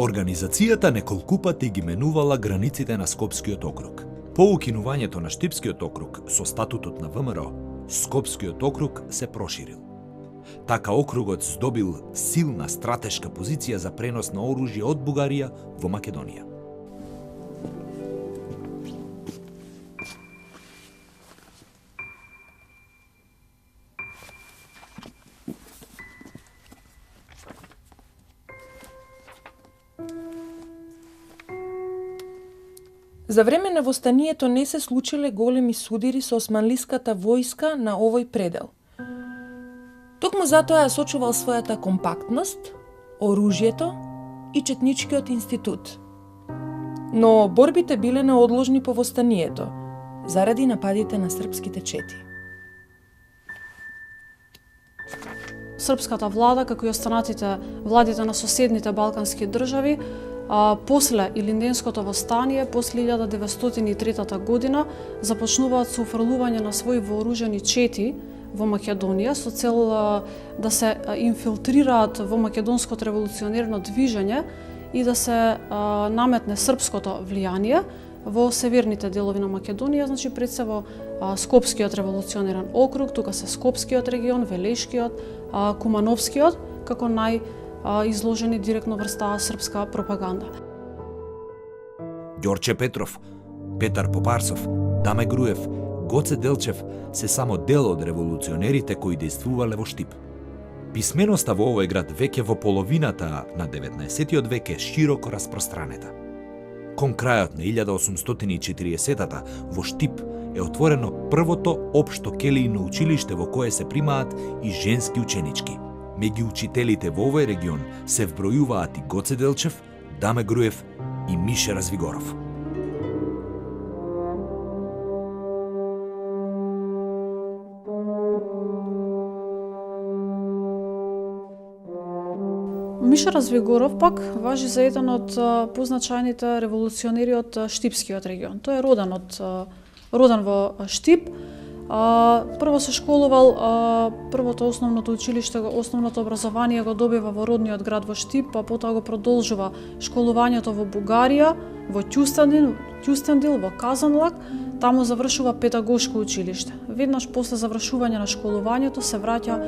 Организацијата неколку пати ги менувала границите на Скопскиот округ. По укинувањето на Штипскиот округ со статутот на ВМРО, Скопскиот округ се проширил. Така округот здобил силна стратешка позиција за пренос на оружје од Бугарија во Македонија. За време на востанието не се случиле големи судири со османлиската војска на овој предел. Токму затоа ја сочувал својата компактност, оружјето и четничкиот институт. Но борбите биле неодложни по востанието, заради нападите на српските чети. Српската влада, како и останатите владите на соседните балкански држави, после Илинденското востание, после 1903 година, започнуваат со уфрлување на своји вооружени чети во Македонија со цел да се инфилтрираат во македонското револуционерно движење и да се наметне српското влијание во северните делови на Македонија, значи пред се во Скопскиот револуционерен округ, тука се Скопскиот регион, Велешкиот, Кумановскиот, како изложени директно врз таа српска пропаганда. Ѓорче Петров, Петар Попарсов, Даме Груев, Гоце Делчев се само дел од револуционерите кои действувале во Штип. Писменоста во овој град веќе во половината на 19 век е широко распространета. Кон крајот на 1840-та во Штип е отворено првото општо келијно училиште во кое се примаат и женски ученички. Меѓу учителите во овој регион се вбројуваат и Гоце Делчев, Даме Груев и Мише Развигоров. Миша Развигоров пак важи за еден од позначајните револуционери од Штипскиот регион. Тој е роден во Штип. Прво се школувал, првото основното училиште, основното образование го добива во родниот град во Штип, па потоа го продолжува школувањето во Бугарија, во Ќустендил, во Казанлак, таму завршува педагошко училиште. Веднаш после завршување на школувањето се враќа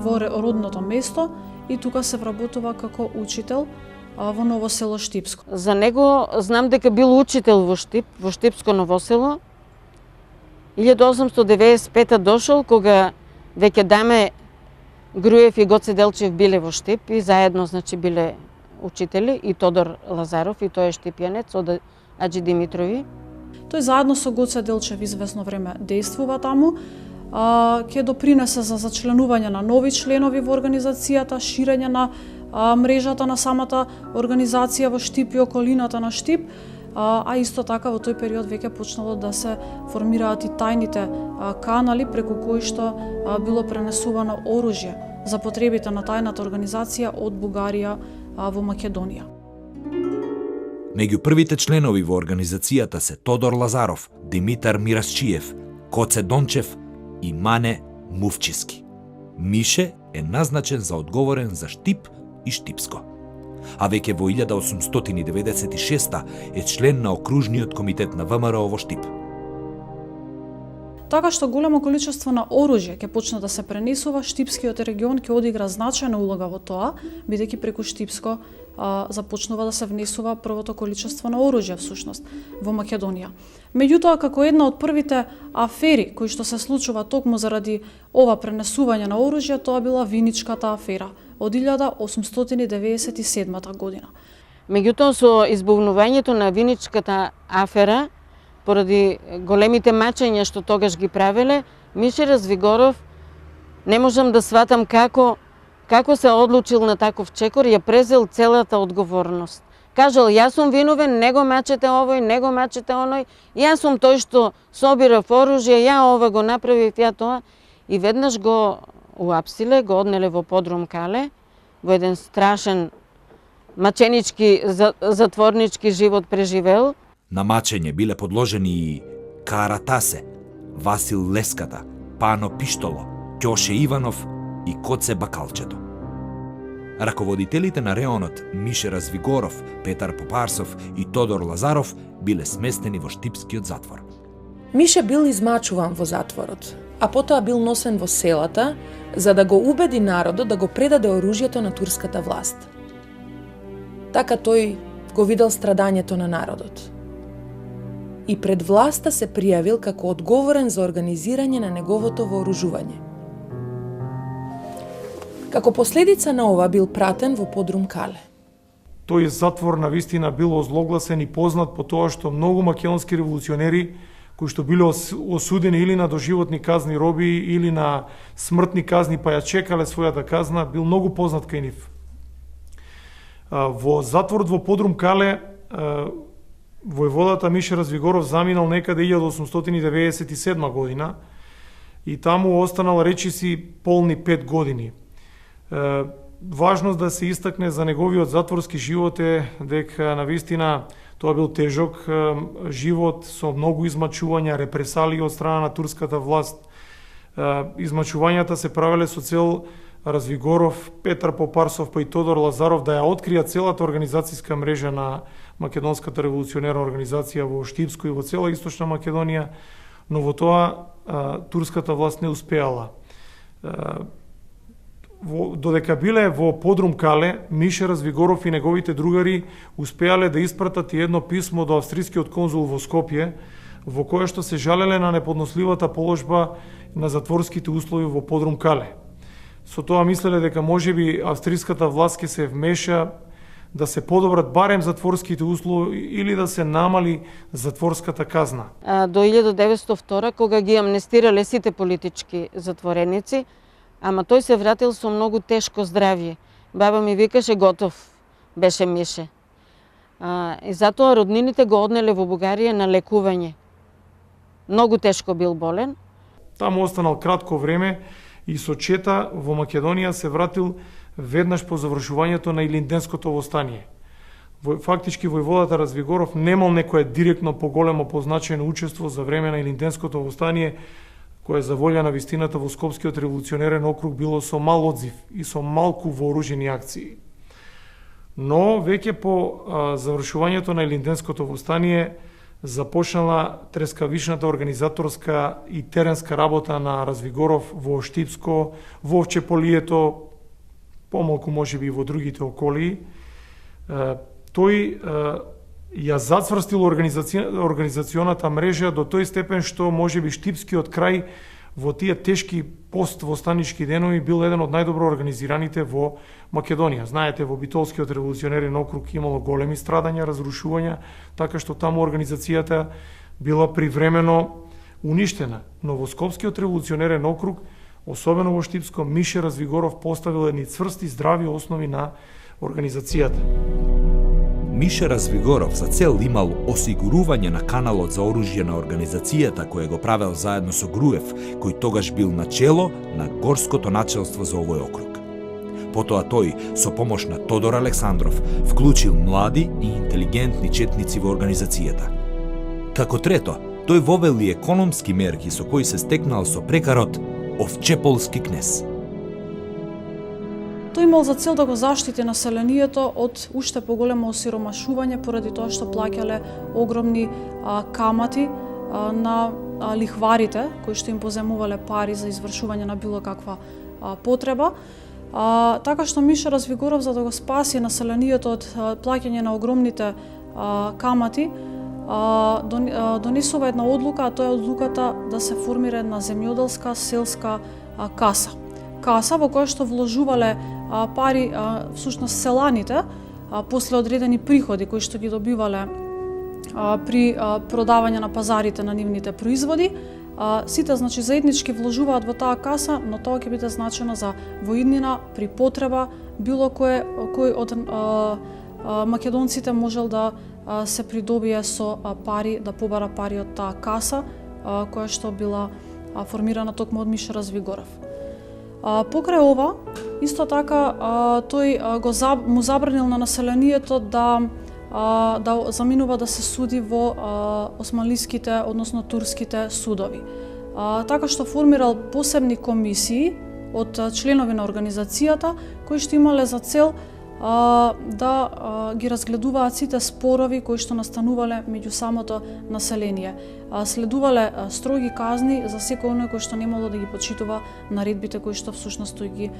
во родното место и тука се вработува како учител во Ново село Штипско. За него знам дека бил учител во Штип, во Штипско Ново село. 1895 дошол кога веќе Даме Груев и Гоце Делчев биле во Штип и заедно значи биле учители, и Тодор Лазаров, и тој е штипјанец од Аџи Димитрови. Тој заедно со Гоце Делчев известно време действува таму. Ќе допринесе за зачленување на нови членови во организацијата, ширење на мрежата на самата организација во Штип и околината на Штип, а исто така во тој период веќе почнало да се формираат и тајните канали преку кои што било пренесувано оружје за потребите на тајната организација од Бугарија во Македонија. Меѓу првите членови во организацијата се Тодор Лазаров, Димитар Мирасчиев, Коце Дончев и Мане Мувчиски. Мише е назначен за одговорен за Штип и Штипско. А веќе во 1896 е член на окружниот комитет на ВМРО во Штип. Така што големо количество на оружје ќе почне да се пренесува, Штипскиот регион ќе одигра значајна улога во тоа, бидејќи преку Штипско започнува да се внесува првото количество на оружје всушност во Македонија. Меѓутоа, како една од првите афери кои што се случува токму заради ова пренесување на оружје, тоа била Виничката афера од 1897 година. Меѓутоа, со избувнувањето на Виничката афера, поради големите мачења што тогаш ги правеле, Мише Развигоров не можам да сватам како се одлучил на таков чекор, ја презел целата одговорност. Кажал, јас сум виновен, не го мачете овој, не го мачете оној, јас сум тој што собирав оружје, ја ова го направив, ја тоа. И веднаш го уапсиле, го однеле во подрум Кале, во еден страшен маченички, затворнички живот преживел. На мачење биле подложени и Каратасе, Васил Леската, Пано Пиштоло, Ќоше Иванов и Коце Бакалчето. Раководителите на реонот Мише Развигоров, Петар Попарсов и Тодор Лазаров биле сместени во Штипскиот затвор. Мише бил измачуван во затворот, а потоа бил носен во селата за да го убеди народот да го предаде оружјето на турската власт. Така тој го видел страдањето на народот. И пред власта се пријавил како одговорен за организирање на неговото вооружување. Како последица на ова бил пратен во подрум Кале. Тој затвор на вистина бил озлогласен и познат по тоа што многу македонски револуционери кои што биле осудени или на доживотни казни роби или на смртни казни па ја чекале својата казна, бил многу познат кај нив. Во затворот во подрум Кале војводата Мише Развигоров заминал некаде 1897 година и таму останал речиси полни 5 години. Важно да се истакне за неговиот затворски живот е дека навистина тоа бил тежок живот со многу измачувања, репресалии од страна на турската власт. Измачувањата се правеле со цел Развигоров, Петар Попарсов па и Тодор Лазаров да ја откријат целата организацијска мрежа на Македонската револуционерна организација во Штипско и во цела Источна Македонија, но во тоа турската власт не успеала. Додека биле во подрум Кале, Мише Развигоров и неговите другари успеале да испратат и едно писмо до австрискиот конзул во Скопје, во кое што се жалеле на неподносливата положба на затворските услови во подрум Кале. Со тоа мислеле дека можеби австриската власт ќе се вмеша да се подобрат барем затворските услови или да се намали затворската казна. До 1902 кога ги амнестирале сите политички затвореници, ама тој се вратил со многу тешко здравје. Баба ми викаше готов беше Мише. И затоа роднините го однеле во Бугарија на лекување. Многу тешко бил болен. Таму останал кратко време и со чета во Македонија се вратил веднаш по завршувањето на Илинденското востание. Фактички војводата Развигоров немал некое директно поголемо позначено учество за време на Илинденското востание, кое за волја на вистината во Скопскиот револуционерен округ било со мал одзив и со малку вооружени акции. Но веќе по завршувањето на Илинденското востание започнала трескавичната организаторска и теренска работа на Развигоров во Штипско, во Овчеполието, помалку можеби и во другите околии. Тој ја зацврстил организационата мрежа до тој степен што можеби Штипскиот крај во тие тешки поствостанички денови бил еден од најдобро организираните во Македонија. Знаете, во Битолскиот револуционерен округ имало големи страдања, разрушувања, така што таму организацијата била привремено уништена. Но во Скопскиот револуционерен округ, особено во Штипско, Мише Развигоров поставил едни цврсти, здрави основи на организацијата. Мише Развигоров за цел имал осигурување на каналот за оружје на организацијата која го правел заедно со Груев, кој тогаш бил на чело на горското начелство за овој округ. Потоа тој, со помош на Тодор Александров, вклучил млади и интелигентни четници во организацијата. Како трето, тој вовел и економски мерки со кои се стекнал со прекарот Овчеполски кнез. Тој имал за цел да го заштити населението од уште поголемо осиромашување поради тоа што плаќале огромни камати на лихварите кои што им поземувале пари за извршување на било каква потреба. Така што Мише Развигоров, за да го спаси населението од плаќање на огромните камати, донесува една одлука, а тоа е одлуката да се формира една земјоделска селска каса. Каса во која што вложувале пари всушност селаните после одредени приходи кои што ги добивале при продавање на пазарите на нивните производи. Сите значи заеднички вложуваат во таа каса, но тоа ќе биде значено за воиднина при потреба било кој од македонците можел да се придобие со пари, да побара пари од таа каса која што била формирана токму од Мише Развигоров. Покрај ова, исто така тој му забранил на населението да заминува да се суди во османлиските, односно турските судови. Така што формирал посебни комисии од членови на организацијата кои што имале за цел да ги разгледуваат сите спорови кои што настанувале меѓу самото население. Следувале строги казни за секој оној кој што немало да ги почитува наредбите кои што всушност тој ги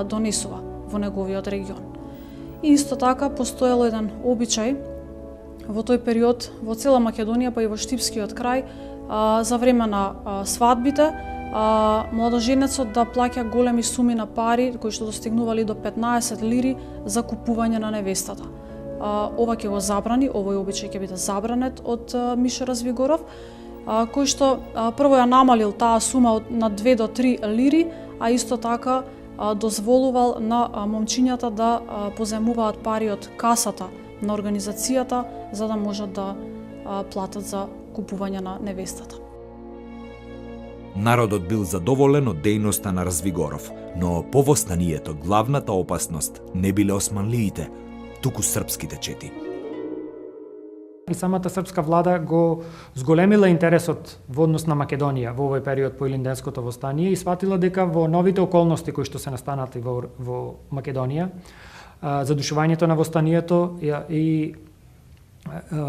донесува во неговиот регион. И исто така постоело еден обичај во тој период во цела Македонија, па и во Штипскиот крај, за време на свадбите, младоженецот да плаќа големи суми на пари кои што достигнували до 15 лири за купување на невестата. Ова ќе го забрани, овој обичај ќе биде забранет од Мише Развигоров, кој што прво ја намалил таа сума на 2 до 3 лири, а исто така дозволувал на момчињата да позајмуваат пари од касата на организацијата за да можат да платат за купување на невестата. Народот бил задоволен од дејноста на Развигоров, но по востанието главната опасност не биле османлиите, туку српските чети. И самата српска влада го зголемила интересот во однос на Македонија во овој период по Илинденското востание и сватила дека во новите околности кои што се настанати во Македонија, задушувањето на востанието и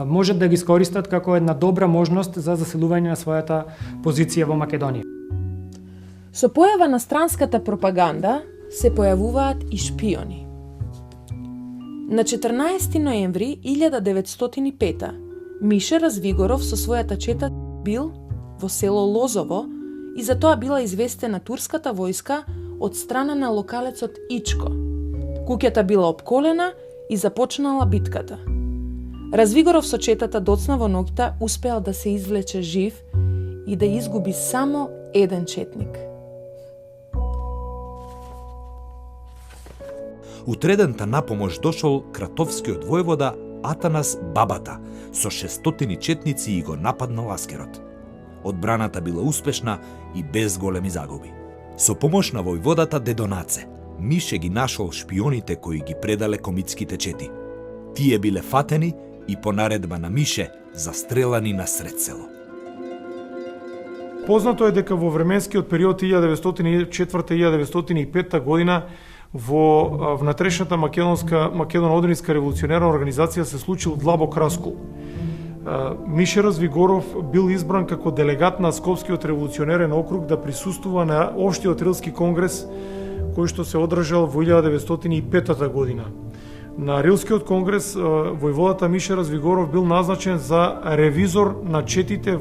можат да ги искористат како една добра можност за заселување на својата позиција во Македонија. Со појава на странската пропаганда се појавуваат и шпиони. На 14 ноември 1905 Мише Развигоров со својата чета бил во село Лозово и за тоа била известена турската војска од страна на локалецот Ичко. Куќата била опколена и започнала битката. Развигоров со четата доцна во ноќта успеал да се извлече жив и да изгуби само еден четник. Утредента напомош дошол кратовскиот војвода Атанас Бабата со 600 четници и го нападнал ласкерот. Одбраната била успешна и без големи загуби. Со помош на војводата Дедонаце, Мише ги нашол шпионите кои ги предале комитските чети. Тие биле фатени и по наредба на Мише застрелани на сред село. Познато е дека во временскиот период 1904-1905 година во внатрешната македоно-одринска револуционерна организација се случил длабок раскол. Мише Развигоров бил избран како делегат на Скопскиот револуционерен округ да присуствува на Општиот Рилски конгрес кој што се одржал во 1905 година. На Рилскиот конгрес војводата Мише Развигоров бил назначен за ревизор на четите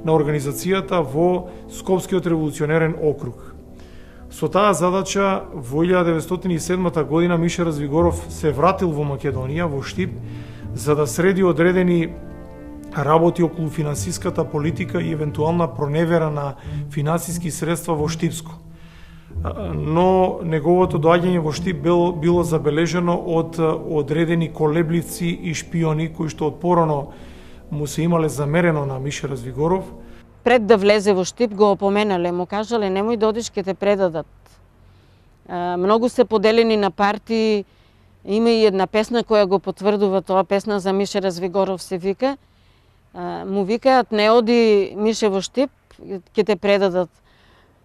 на организацијата во Скопскиот револуционерен округ. Со таа задача во 1907 година Мише Развигоров се вратил во Македонија, во Штип, за да среди одредени работи околу финансиската политика и евентуална проневера на финансиски средства во Штипско. Но неговото доаѓање во Штип било забележено од одредени колебливци и шпиони кои што одпорано му се имале замерено на Мише Развигоров. Пред да влезе во Штип го опоменале, му кажале немој да одиш ке те предадат. Многу се поделени на партии, има и една песна која го потврдува тоа, песна за Мише Развигоров се вика. Му викаат не оди Мише во Штип, ке те предадат.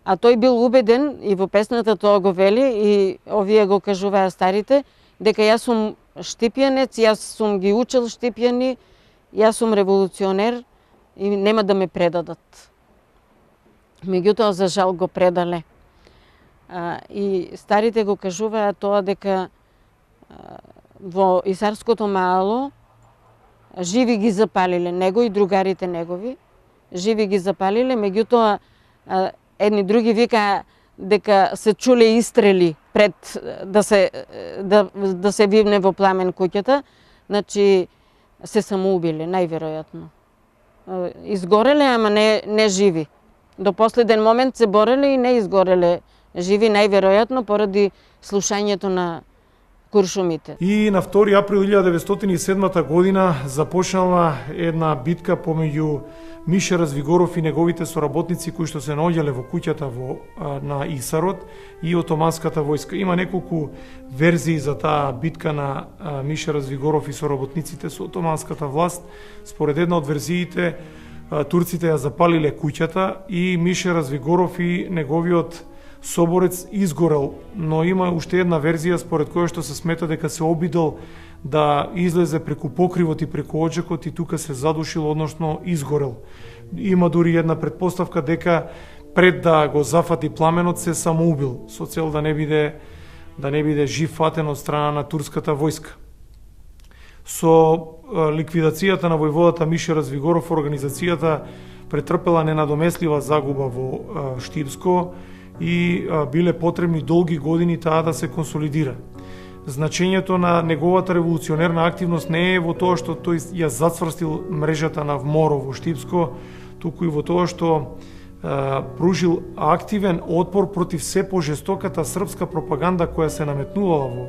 А тој бил убеден и во песната тоа го вели и овие го кажуваа старите дека јас сум штипјанец, јас сум ги учил штипјани, јас сум револуционер и нема да ме предадат. Меѓутоа за жал го предале. И старите го кажуваа тоа дека во Исарското мало живи ги запалиле него и другарите негови, живи ги запалиле, меѓутоа едни други викаа дека се чуле истрели пред да се вивне во пламен куќата, значи се самоубиле, најверојатно. Изгореле, ама не живи. До последен момент се бореле и не изгореле живи, најверојатно поради слушањето на куршумите. И на 2 април 1907 година започнала една битка помеѓу Мише Развигоров и неговите соработници кои што се наоѓале во куќата на Исарот и отоманската војска. Има неколку верзии за таа битка на Мише Развигоров и соработниците со отоманската власт. Според една од верзиите турците ја запалиле куќата и Мише Развигоров и неговиот соборец изгорел, но има уште една верзија според која што се смета дека се обидел да излезе преку покривот и преку оджакот и тука се задушил, односно изгорел. Има дури една предпоставка дека пред да го зафати пламенот се самоубил со цел да не биде жив фатен од страна на турската војска. Со ликвидацијата на војводата Мише Развигоров организацијата претрпела ненадомеслива загуба во Штипско и биле потребни долги години таа да се консолидира. Значењето на неговата револуционерна активност не е во тоа што тој ја зацврстил мрежата на ВМОРО во Штипско, туку и во тоа што пружил активен отпор против се пожестоката српска пропаганда која се наметнувала во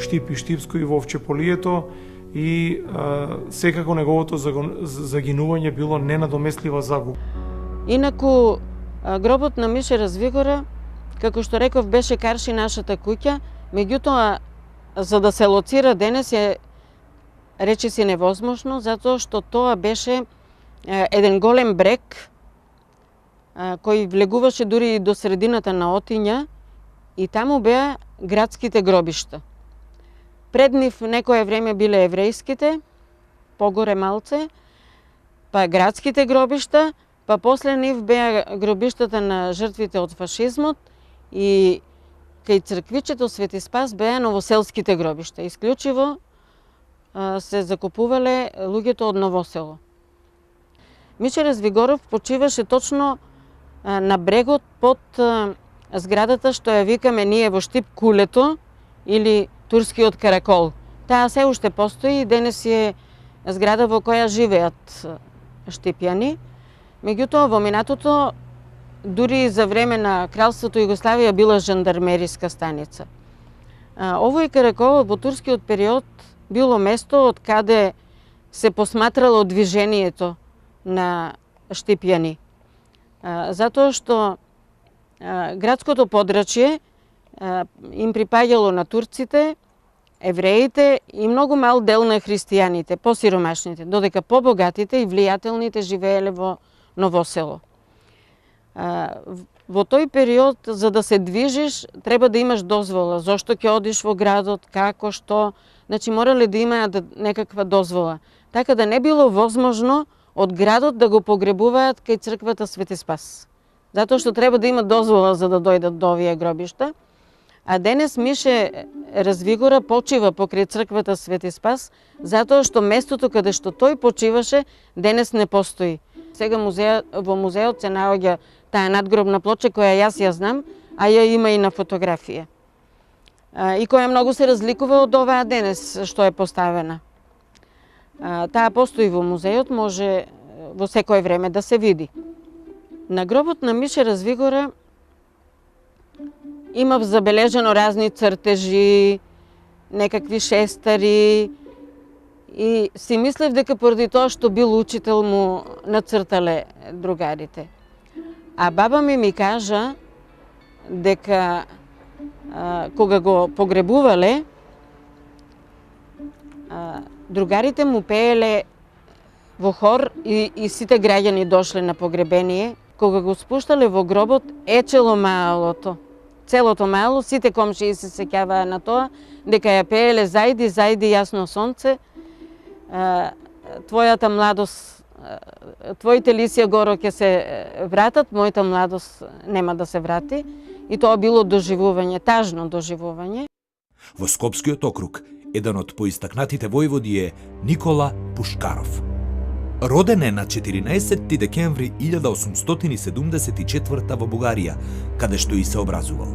Штип и Штипско и во Овчеполието и секако неговото загинување било ненадомеслива загуба. Инаку, гробот на Мише Развигора, како што реков, беше карши нашата куќа, меѓутоа, за да се лоцира денес е речиси невозможно, затоа што тоа беше еден голем брег кој влегуваше дури и до средината на Отиња и таму беа градските гробишта. Пред нив некое време биле еврејските, погоре малце, па градските гробишта, па после нив беа гробиштата на жртвите од фашизмот и кај црквичето Свети Спас беа новоселските гробишта. Исклучиво се закупувале луѓето од Новосело. Мише Развигоров почиваше точно на брегот под зградата што ја викаме ние во Штип Кулето или турскиот каракол. Таа се уште постои и денес е зграда во која живеат штипјани. Меѓутоа во минатото дури за време на Кралството Југославија била жандармериска станица. Овој каракол во турскиот период било место од каде се посматрало движењето на штипјани. Затоа што градското подрачје им припаѓало на турците, евреите и многу мал дел на христијаните, посиромашните, додека побогатите и влијателните живееле во Новосело. Во тој период, за да се движиш, треба да имаш дозвола. Зошто ќе одиш во градот, како, што, значи морале да имаат некаква дозвола. Така да не било возможно од градот да го погребуваат кај црквата Свети Спас. Затоа што треба да има дозвола за да дојдат до овие гробишта. А денес Мише Развигора почива покрај црквата Свети Спас, затоа што местото каде што тој почиваше денес не постои. Сега во музеот се наоѓа таа надгробна плоча која јас ја знам, а ја има и на фотографија. И која многу се разликува од оваа денес што е поставена. Таа постои во музеот, може во секое време да се види. На гробот на Мише Развигора имав забележено разни цртежи, некакви шестари и си мислев дека поради тоа што бил учител му нацртале другарите. А баба ми кажа дека кога го погребувале, другарите му пееле во хор и сите граѓани дошле на погребение. Кога го спуштале во гробот, ечело маалото. Целото маало, сите комшии се сеќаваа на тоа, дека ја пееле зајди, зајди јасно сонце, твојата младост, твоите лисија горо ќе се вратат, мојата младост нема да се врати. И тоа било доживување, тажно доживување. Во Скопскиот округ, еден од поистакнатите војводи е Никола Пушкаров. Роден е на 14 декември 1874 во Бугарија, каде што и се образувал.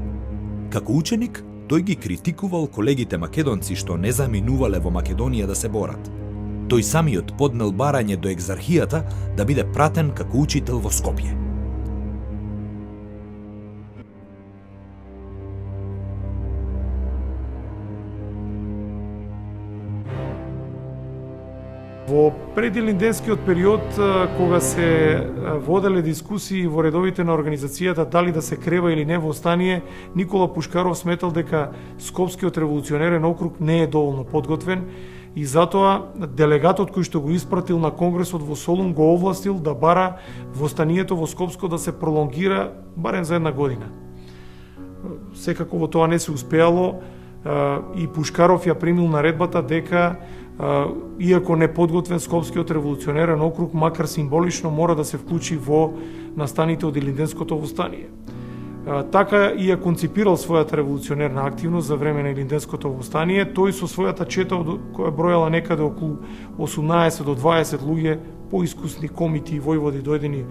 Како ученик, тој ги критикувал колегите македонци што не заминувале во Македонија да се борат. Тој самиот поднел барање до екзархијата да биде пратен како учител во Скопје. Во предилинденскиот период, кога се воделе дискусии во редовите на организацијата дали да се крева или не востание, Никола Пушкаров сметал дека Скопскиот револуционерен округ не е доволно подготвен и затоа делегатот кој што го испратил на Конгресот во Солун го овластил да бара востанието во Скопско да се пролонгира барем за една година. секако во тоа не се успеало и Пушкаров ја примил наредбата дека иако неподготвен Скопскиот револуционерен округ, макар символично, мора да се вклучи во настаните од Илинденското востание. Така и ја конципирал својата револуционерна активност за време на Илинденското востание, тој со својата чета која бројала некаде околу 18 до 20 луѓе, поискусни комити и војводи дојдени,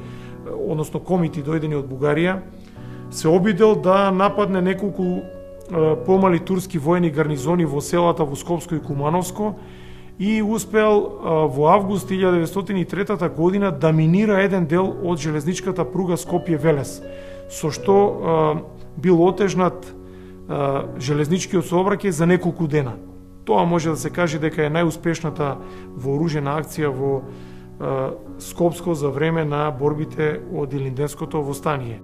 односно комити дојдени од Бугарија, се обидел да нападне неколку помали турски воени гарнизони во селата во Скопско и Кумановско и успеал во август 1903 година да минира еден дел од железничката пруга Скопје-Велес, со што бил отежнат железничкиот сообраќај за неколку дена. Тоа може да се каже дека е најуспешната вооружена акција во Скопско за време на борбите од Илинденското востание.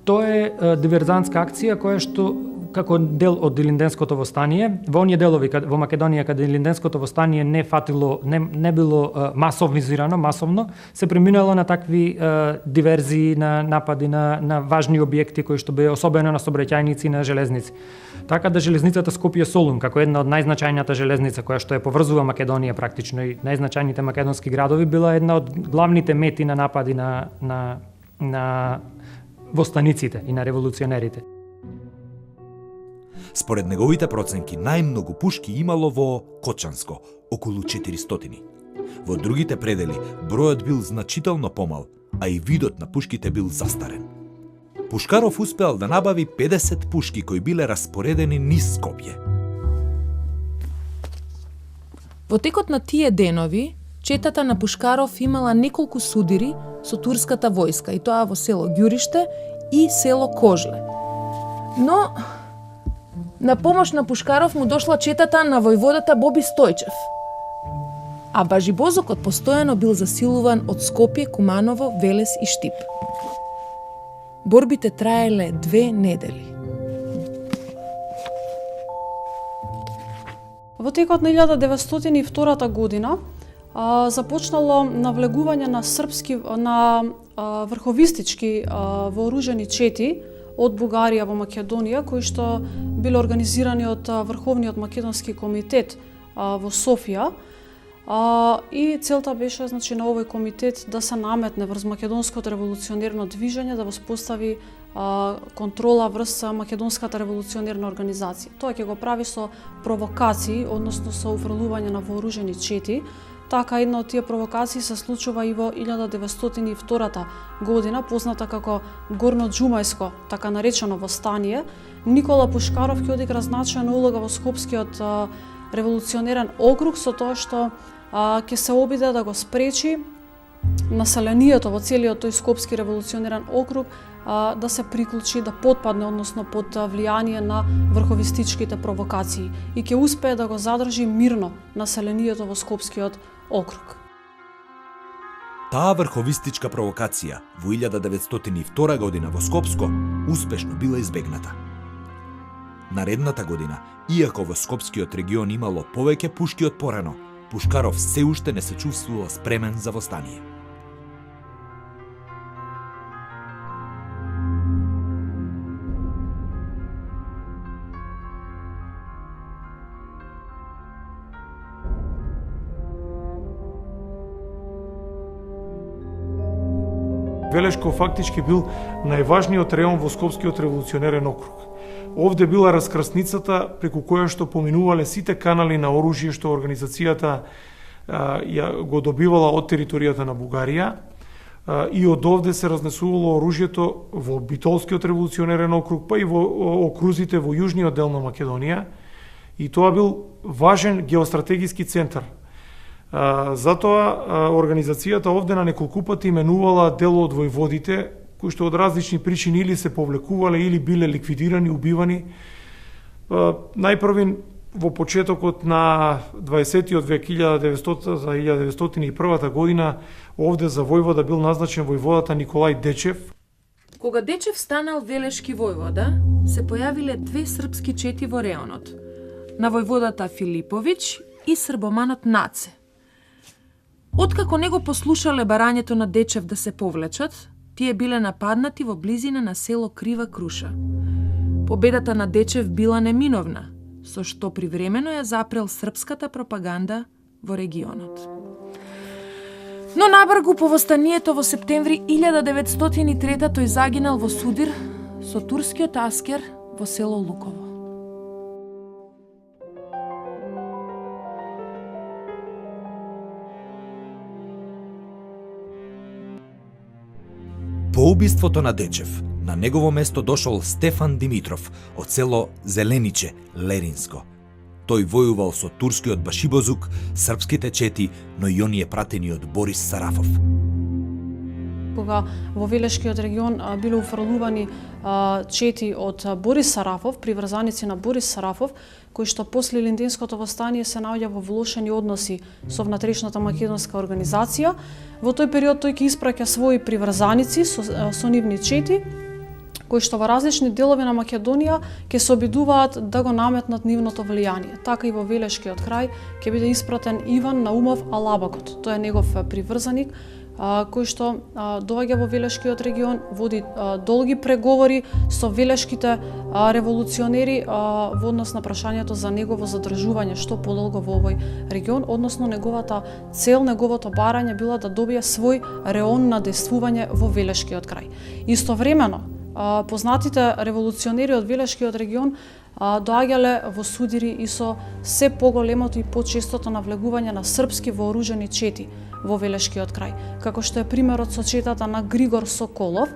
Тоа е диверзантска акција која што како дел од Илинденското востание, во оние делови во Македонија каде Илинденското востание не било масовно, се преминало на такви диверзии, на напади на важни објекти кои што беа особено на сообраќајници на железници. Така да железницата Скопје-Солун, како една од најзначајната железница која што ја поврзува Македонија практично и најзначајните македонски градови, била една од главните мети на напади на востаниците и на револуционерите. Според неговите проценки, најмногу пушки имало во Кочанско, околу 400. Во другите предели, бројот бил значително помал, а и видот на пушките бил застарен. Пушкаров успеал да набави 50 пушки кои биле распоредени низ Скопје. Во текот на тие денови, четата на Пушкаров имала неколку судири со турската војска, и тоа во село Ѓуриште и село Кожле. Но на помош на Пушкаров му дошла четата на војводата Боби Стојчев. А Бажибозокот постојано бил засилуван од Скопје, Куманово, Велес и Штип. Борбите траеле 2 недели. Во текот на 1902 година започнало навлегување на врховистички вооружени чети од Бугарија во Македонија, кои што биле организирани од Врховниот македонски комитет во Софија. И целта беше, значи, на овој комитет да се наметне врз македонското револуционерно движење, да воспостави контрола врз македонската револуционерна организација. Тоа ќе го прави со провокации, односно со уфрлување на вооружени чети. Така една од тие провокации се случува и во 1902 година, позната како Горно-Џумајско, така наречено востание. Никола Пушкаров ќе одигра значајна улога во Скопскиот револуционерен округ со тоа што ќе се обиде да го спречи населението во целиот тој Скопски револуционерен округ да се приклучи, да потпадне, односно под влијание на врховистичките провокации и ќе успее да го задржи мирно населението во Скопскиот округ. Таа врховистичка провокација во 1902 година во Скопско успешно била избегната. Наредната година, иако во Скопскиот регион имало повеќе пушки од порано, Пушкаров се уште не се чувствува спремен за востание. Велешко фактички бил најважниот реон во Скопскиот револуционерен округ. Овде била раскрсницата преку која што поминувале сите канали на оружје што организацијата го добивала од територијата на Бугарија и од овде се разнесувало оружјето во Битолскиот револуционерен округ, па и во окрузите во јужниот дел на Македонија, и тоа бил важен геостратегиски центар. Затоа организацијата овде на неколку пати именувала дел од војводите, кои што од различни причини или се повлекувале или биле ликвидирани, убивани. Најпрвин во почетокот на 20-тиот век, 1901 година, овде за војвода бил назначен војводата Николај Дечев. Кога Дечев станал велешки војвода, се појавиле 2 српски чети во реонот, на војводата Филиповиќ и србоманот Наце. Откако не го послушале барањето на Дечев да се повлечат, Тие биле нападнати во близина на село Крива Круша. Победата на Дечев била неминовна, со што привремено ја запрел српската пропаганда во регионот. Но набргу по востанието во септември 1903 тој загинал во судир со турскиот аскер во село Луково. По убиството на Дечев, на негово место дошол Стефан Димитров од село Зелениче, Леринско. Тој војувал со турскиот башибозук, српските чети, но и оние пратени од Борис Сарафов. Кога во Велешкиот регион биле уфрлувани чети од Борис Сарафов, приврзаници на Борис Сарафов, кои што после Илинденското востание се наоѓа во влошени односи со внатрешната македонска организација. Во тој период тој ќе испраќа своји приврзаници со нивни чети, кои што во различни делови на Македонија ќе се обидуваат да го наметнат нивното влијание. Така и во Велешкиот крај ќе биде испратен Иван Наумов Алабакот. Тој е негов приврзаник, кој што доаѓа во Велешкиот регион, води долги преговори со велешките револуционери во однос на прашањето за негово задржување што подолго во овој регион, односно неговата цел, неговото барање била да добие свој реон на действување во Велешкиот крај. Истовремено, познатите револуционери од Велешкиот регион доаѓале во судири и со се поголемото и почестото навлегување на српски вооружени чети во Велешкиот крај, како што е примерот со четата на Григор Соколов.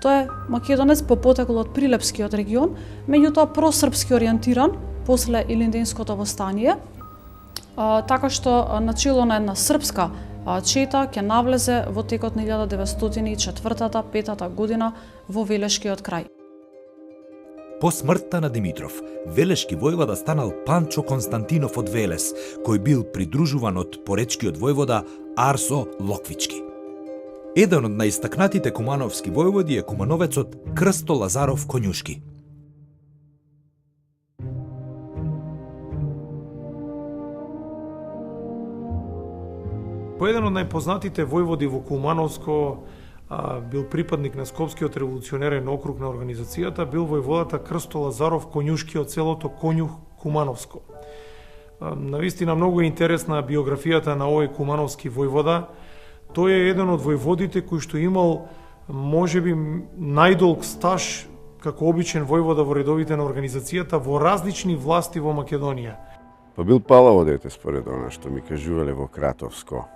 Тој е македонец по потекло од Прилепскиот регион, меѓутоа просрпски ориентиран после Илинденското востание, така што начело на една српска чета ќе навлезе во текот на 1904-5 година во Велешкиот крај. По смртта на Димитров, велешки војвода станал Панчо Константинов од Велес, кој бил придружуван од поречкиот војвода Арсо Локвички. Еден од наистакнатите кумановски војводи е кумановецот Крсто Лазаров Конјушки. По еден од најпознатите војводи во Кумановско бил припадник на Скопскиот револуционерен округ на организацијата, бил војводата Крсто Лазаров Конјушки од селото Конјух, Кумановско. Навистина многу е интересна биографијата на овој кумановски војвода. Тој е еден од војводите кој што имал можеби најдолг стаж како обичен војвода во редовите на организацијата во различни власти во Македонија. Па бил палаво дете според она што ми кажувале во Кратовско.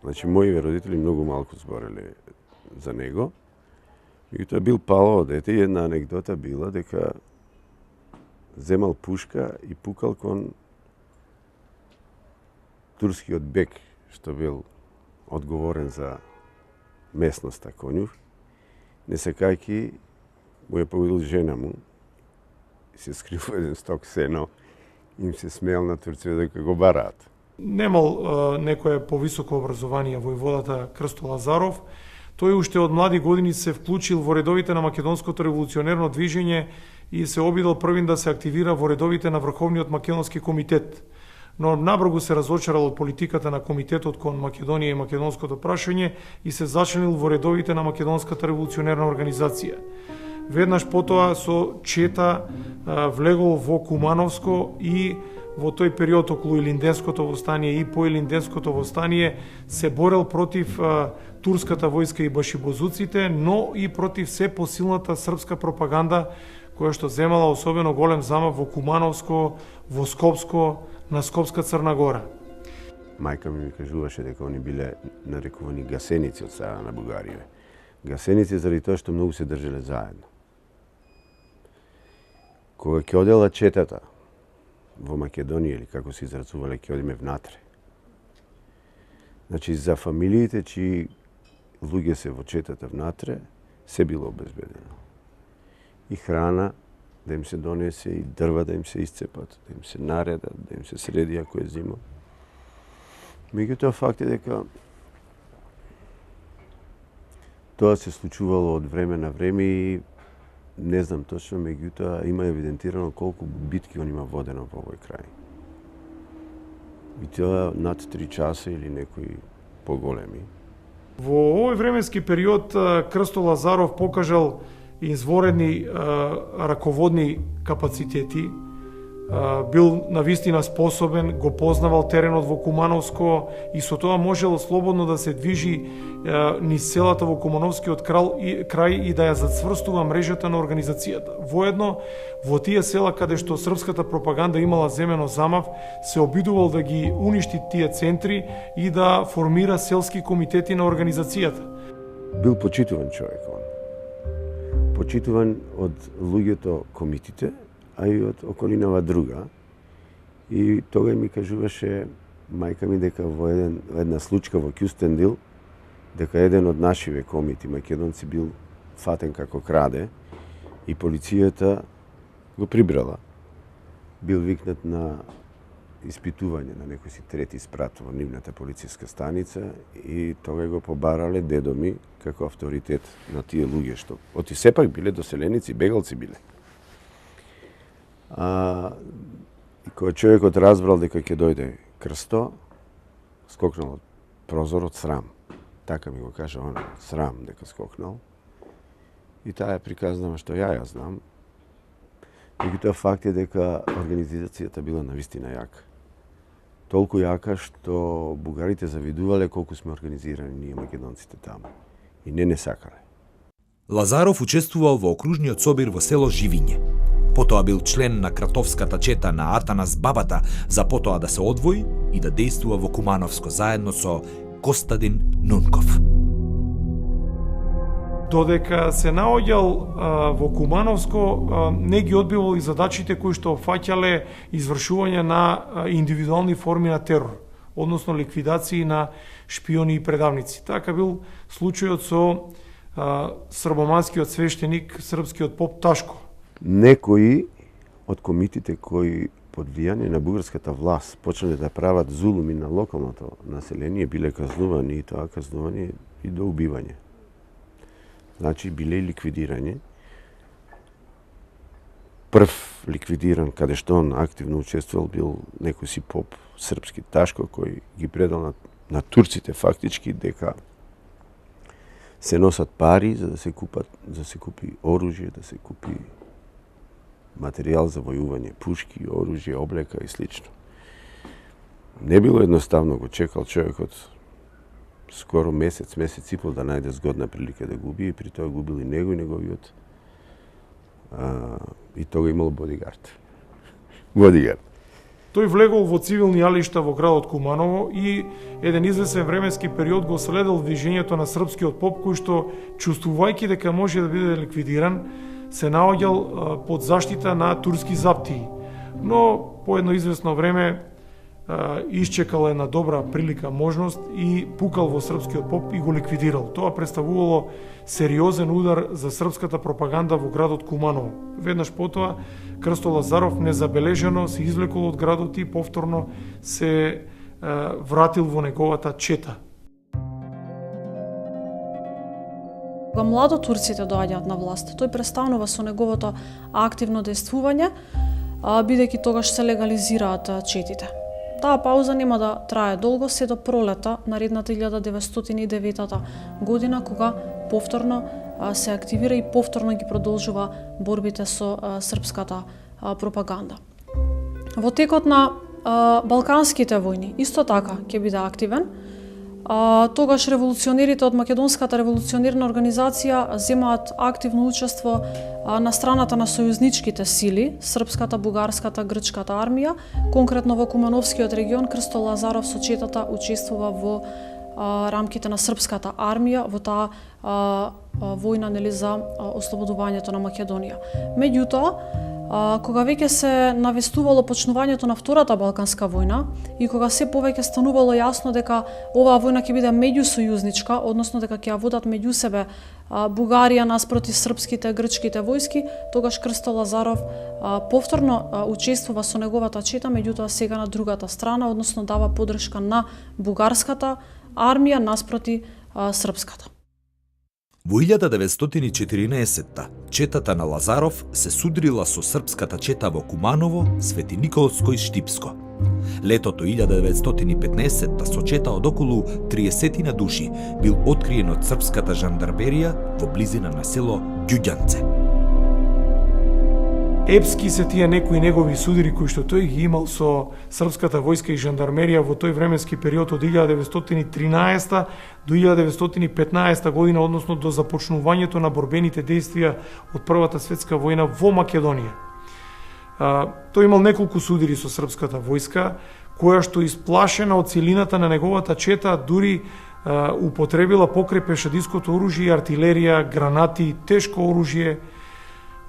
Значи, мои родители многу малку збореле за него. И тоа бил палаво дете и една анегдота била дека земал пушка и пукал кон турскиот бек што бил одговорен за местноста Конјух. Не сакајки му ја победил жена му и се скрил во еден сток сено. Им се смеел на турците дека го бараат. Немал некое повисоко образование војводата Крсто Лазаров. Тој уште од млади години се вклучил во редовите на македонското револуционерно движење и се обидел првин да се активира во редовите на Врховниот македонски комитет. Но набргу се разочарал од политиката на комитетот кон Македонија и македонското прашање и се зачленил во редовите на македонската револуционерна организација. Веднаш потоа со чета влегол во Кумановско и во тој период околу Илинденското востание и по Илинденското востание се борел против турската војска и башибозуците, но и против се посилната српска пропаганда која што земала особено голем замав во Кумановско, во Скопско, на Скопска Црна Гора. Мајка ми кажуваше дека они биле нарекувани гасеници од страна на Бугарија. Гасеници заради тоа што многу се држеле заедно. Кога ќе одела четата во Македонија, или како се изразувале, ќе одиме внатре. Значи, за фамилиите чии луѓе се во четата внатре, се било обезбедено. И храна да им се донесе, и дрва да им се исцепат, да им се наредат, да им се среди ако е зима. Меѓутоа, факт е дека тоа се случувало од време на време и не знам точно, меѓутоа има евидентирано колку битки он има водено во овој крај. И тоа над 3 часа или некои поголеми. Во овој временски период Крсто Лазаров покажал изворедни раководни капацитети, бил навистина способен, го познавал теренот во Кумановско и со тоа можел слободно да се движи низ селата во Кумановскиот крај и да ја зацврстува мрежата на организацијата. Воедно, во тие села каде што српската пропаганда имала земено замав, се обидувал да ги уништи тие центри и да формира селски комитети на организацијата. Бил почитуван човек он. Почитуван од луѓето комитите, а и од околинава друга. И тогаш ми кажуваше мајка ми дека во една случка во Кюстендил, дека еден од нашиве комити македонци бил фатен како краде и полицијата го прибрала. Бил викнат на испитување на некој си трети спрат во нивната полициска станица и тогаш го побарале дедо ми како авторитет на тие луѓе што оти сепак биле доселеници, бегалци биле. И кога човекот разбрал дека ќе дојде Крсто, скокнал од прозорот срам. Така ми го кажа он, срам дека скокнал. И таа е приказнава што ја знам. Меѓутоа факт е дека организацијата била навистина јака. Толку јака што бугарите завидувале колку сме организирани ние македонците таму. И не сакале. Лазаров учествувал во окружниот собир во село Живиње. Потоа бил член на кратовската чета на Атанас Бабата, за потоа да се одвои и да действува во Кумановско заедно со Костадин Нунков. Додека се наоѓал во Кумановско, не ги одбивал и задачите кои што опфаќале извршување на индивидуални форми на терор, односно ликвидации на шпиони и предавници. Така бил случајот со србоманскиот свештеник, српскиот поп Ташко. Некои од комитите кои под влијание на бугарската власт почнале да прават зулуми на локалното население, биле казнувани и тоа казнувани и до убивање. Значи, биле ликвидирани. Прв ликвидиран, каде што он активно учествувал, бил некој си поп српски Ташко, кој ги предал на турците фактички дека се носат пари за да се купи оружје, да се купи материјал за војување, пушки, оружје, облека и слично. Не било едноставно, го чекал човекот скоро месец и пол да најде згодна прилика да губи и при тоа губил и него и неговиот и тога имал бодигард. Бодигард. Тој влегол во цивилни јалишта во градот Куманово и еден извесен временски период го следел движењето на српскиот поп кој што, чувствувајќи дека може да биде ликвидиран, се наоѓал под заштита на турски заптии. Но по едно известно време исчекал една добра прилика, можност и пукал во српскиот поп и го ликвидирал. Тоа представувало сериозен удар за српската пропаганда во градот Куманово. Веднаш потоа Крсто Лазаров незабележено се извлекол од градот и повторно се вратил во неговата чета. Кога младотурците доаѓаат на власт, тој престанува со неговото активно действување, бидејќи тогаш се легализираат четите. Таа пауза нема да трае долго, се до пролета наредната 1909 година, кога повторно се активира и повторно ги продолжува борбите со српската пропаганда. Во текот на Балканските војни исто така ќе биде активен. Тогаш револуционерите од Македонската револуционерна организација земаат активно учество на страната на сојузничките сили, српската, бугарската, грчката армија. Конкретно во Кумановскиот регион Крсто Лазаров со четата учествува во рамките на српската армија во таа војна за ослободувањето на Македонија. Меѓутоа, кога веќе се навестувало почнувањето на Втората Балканска војна и кога се повеќе станувало јасно дека оваа војна ќе биде меѓусојузничка, односно дека ќе ја водат меѓу себе Бугарија наспроти српските, грчките војски, тогаш Крсто Лазаров повторно учествува со неговата чета, меѓутоа сега на другата страна, односно дава поддршка на бугарската армија наспроти српската. Во 1914 четата на Лазаров се судрила со српската чета во Куманово, Свети Николско и Штипско. Летото 1915 сочета од околу 30 на души бил откриен од српската жандармерија во близина на село Ѓуѓанце. Епски се тие некои негови судири кои што тој ги имал со српската војска и жандармерија во тој временски период од 1913 до 1915 година, односно до започнувањето на борбените действија од Првата светска војна во Македонија. Тој имал неколку судири со српската војска, која што исплашена од силината на неговата чета дури употребила покрај пешадиското оружје, артилерија, гранати, тешко оружје.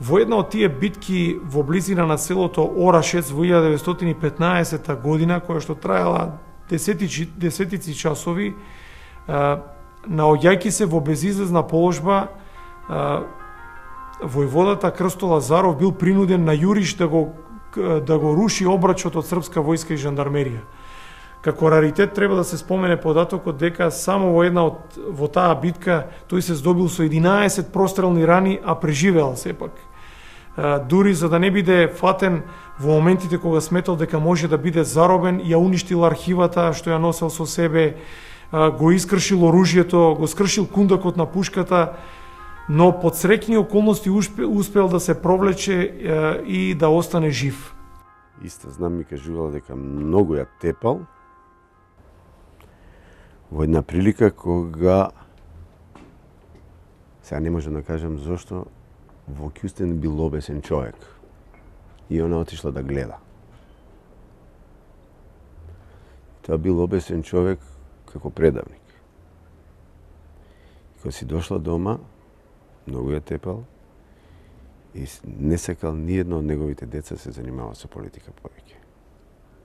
Во една од тие битки во близина на селото Орашец во 1915 година, која што траела десетици часови, наоѓајќи се во безизлезна положба, војводата Крсто Лазаров бил принуден на јуриш да го руши обрачот од српска војска и жандармерија. Како раритет треба да се спомене податокот дека само во таа битка тој се здобил со 11 прострелни рани, а преживеал сепак. Дури за да не биде фатен во моментите кога сметал дека може да биде заробен, ја уништил архивата што ја носел со себе, го искршил оружјето, го скршил кундакот на пушката, но под среќни околности успел да се провлече и да остане жив. Иста знам ми кажувала дека многу ја тепал во една прилика кога, сега не можам да кажам зошто, во Кјустен бил обесен човек и она отишла да гледа. Тоа бил обесен човек како предавник. И кога си дошла дома, многу ја тепал и не сакал ниедно од неговите деца се занимава со политика повеќе.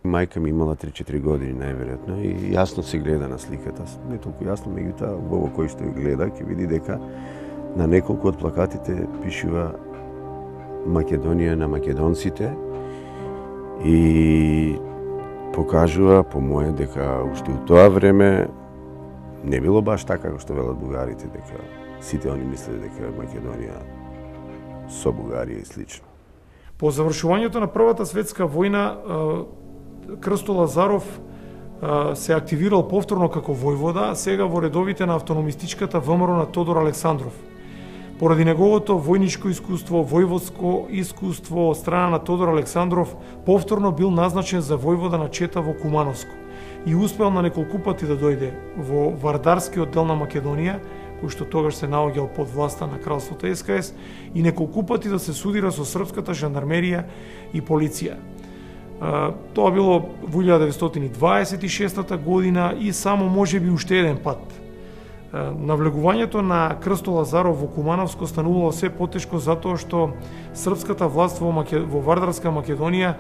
Мајка ми имала 3-4 години најверојатно и јасно се гледа на сликата. Не толку јасно, меѓутоа во кој што ја гледа ќе види дека на неколку од плакатите пишува Македонија на македонците и покажува по моje дека уште у тоа време не било баш така како што велат бугарите, дека сите они мислеле дека Македонија со Бугарија и слично. По завршувањето на Првата светска војна, Крсто Лазаров се активирал повторно како војвода, сега во редовите на автономистичката ВМРО на Тодор Александров. Поради неговото војничко искуство, војводско искуство од страна на Тодор Александров, повторно бил назначен за војвода на чета во Кумановско и успел на неколку пати да дојде во Вардарскиот дел на Македонија, кој што тогаш се наоѓал под власта на кралството СКС, и неколку пати да се судира со српската жандармерија и полиција. Тоа било во 1926 година и само можеби уште еден пат. Навлегувањето на Крсто Лазаров во Кумановско станувало се потешко затоа што српската власт во Вардарска Македонија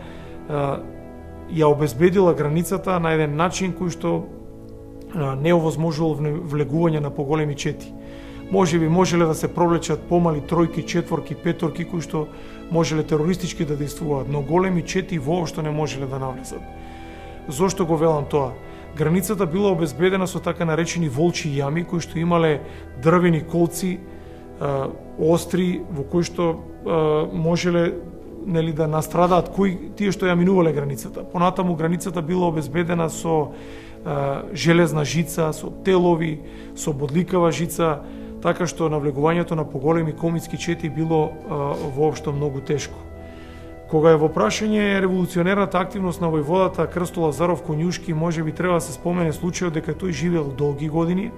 ја обезбедила границата на еден начин кој што не овозможувал влегување на поголеми чети. Можеби можеле да се провлечат помали тројки, четворки, петорки кои што можеле терористички да действуваат, но големи чети воопшто не можеле да навлезат. Зошто го велам тоа? Границата била обезбедена со така наречени волчи јами, кои што имале дрвени колци, остри, во кои што можеле да настрадаат тие што ја минувале границата. Понатаму границата била обезбедена со железна жица, со телови, со бодликава жица, така што навлегувањето на поголеми комитски чети било воопшто многу тешко. Кога е во прашање револуционерната активност на војводата Крсто Лазаров Конјушки, можеби треба да се спомене случајот дека тој живеел долги години.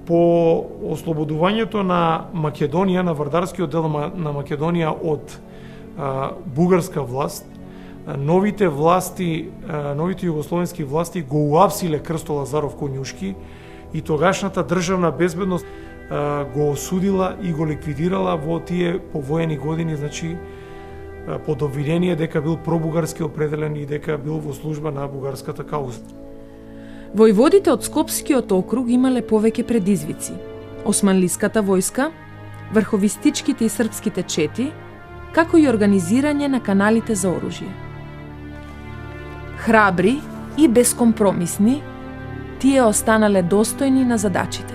По ослободувањето на Македонија, на Вардарскиот дел на Македонија од бугарска власт, новите југословенски власти го уапсиле Крсто Лазаров Конјушки и тогашната државна безбедност го осудила и го ликвидирала во тие повоени години, значи под обвинение дека бил пробугарски определен и дека бил во служба на бугарската кауза. Војводите од Скопскиот округ имале повеќе предизвици. Османлиската војска, врховистичките и српските чети, како и организирање на каналите за оружје. Храбри и бескомпромисни, тие останале достојни на задачите.